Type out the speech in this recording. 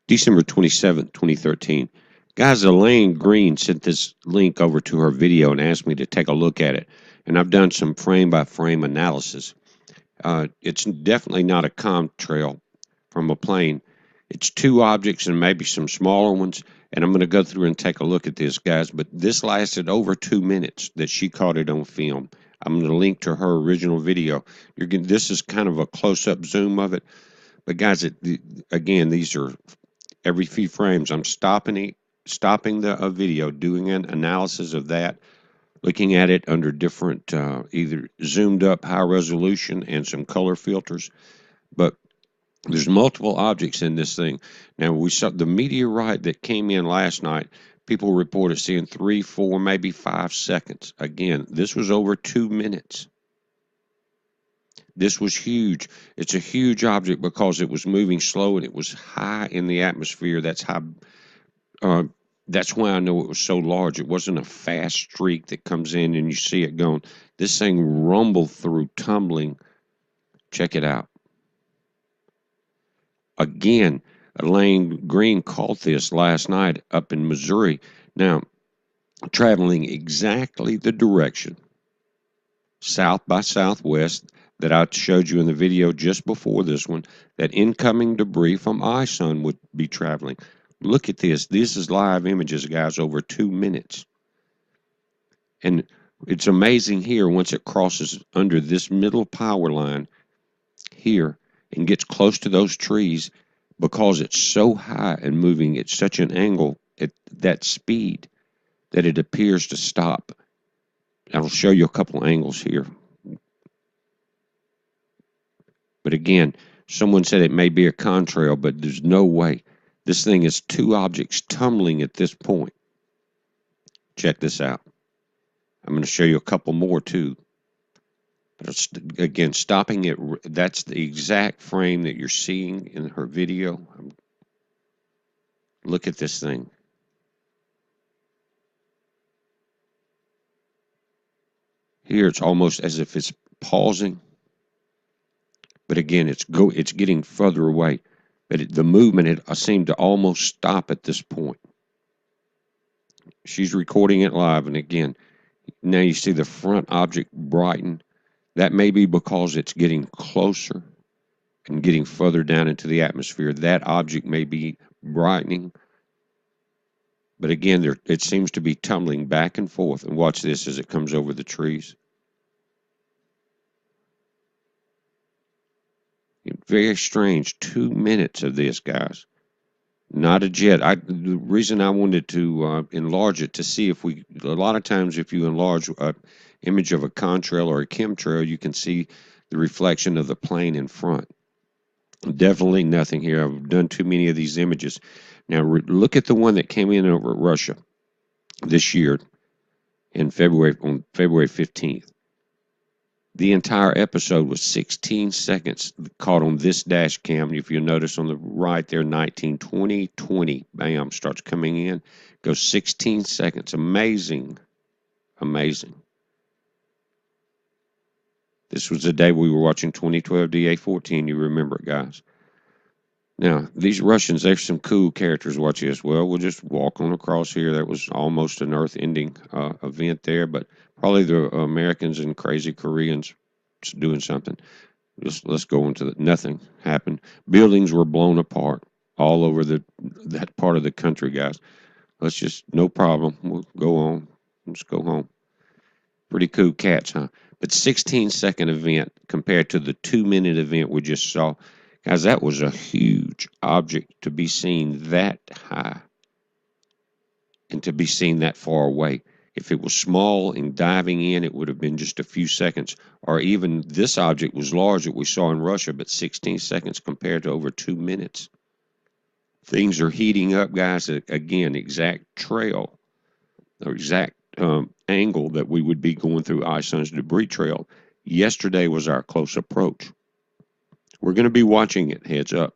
December 27th, 2013. Guys, Elaine Green sent this link over to her video and asked me to take a look at it. And I've done some frame by frame analysis. It's definitely not a contrail from a plane. It's two objects and maybe some smaller ones. And I'm going to go through and take a look at this, guys. But this lasted over 2 minutes that she caught it on film. I'm going to link to her original video. This is kind of a close-up zoom of it. But guys, again, these are every few frames. I'm stopping the video, doing an analysis of that, looking at it under different, either zoomed up high resolution and some color filters. But there's multiple objects in this thing. Now, we saw the meteorite that came in last night. People reported seeing 3, 4, maybe 5 seconds. Again, this was over 2 minutes. This was huge. It's a huge object because it was moving slow and it was high in the atmosphere. That's why I know it was so large. It wasn't a fast streak that comes in and you see it going. This thing rumbled through, tumbling. Check it out. Again, Elaine Green caught this last night up in Missouri. Now, traveling exactly the direction, south by southwest, that I showed you in the video just before this one, that incoming debris from ISUN would be traveling. Look at this. This is live images, guys, over 2 minutes. And it's amazing here once it crosses under this middle power line here and gets close to those trees, because it's so high and moving at such an angle at that speed that it appears to stop. I'll show you a couple angles here. But again, someone said it may be a contrail, but there's no way. This thing is two objects tumbling at this point. Check this out. I'm going to show you a couple more too. But again, stopping it, that's the exact frame that you're seeing in her video. Look at this thing. Here it's almost as if it's pausing. But again, it's getting further away. But the movement, I seem to almost stop at this point. She's recording it live, and again, now you see the front object brighten. That may be because it's getting closer and getting further down into the atmosphere. That object may be brightening. But again, it seems to be tumbling back and forth. And watch this as it comes over the trees. Very strange. 2 minutes of this, guys. Not a jet. The reason I wanted to enlarge it to see if a lot of times if you enlarge an image of a contrail or a chemtrail, you can see the reflection of the plane in front. Definitely nothing here. I've done too many of these images. Now look at the one that came in over Russia this year on February 15th. The entire episode was 16 seconds caught on this dash cam. If you notice on the right there, 19, 20, 20, bam, starts coming in. Goes 16 seconds. Amazing. Amazing. This was the day we were watching 2012 DA-14. You remember it, guys. Now, these Russians, there's some cool characters. Watch this. Well, we'll just walk on across here. That was almost an Earth-ending event there, but probably the Americans and crazy Koreans doing something. Let's go into nothing happened. Buildings were blown apart all over that part of the country, guys. Let's just, no problem. We'll go on. Let's go home. Pretty cool cats, huh? But 16-second event compared to the 2-minute event we just saw. Guys, that was a huge object to be seen that high and to be seen that far away. If it was small and diving in, it would have been just a few seconds. Or even this object was large that we saw in Russia, but 16 seconds compared to over 2 minutes. Things are heating up, guys. Again, exact trail or exact angle that we would be going through ISUN's debris trail. Yesterday was our close approach. We're going to be watching it, heads up.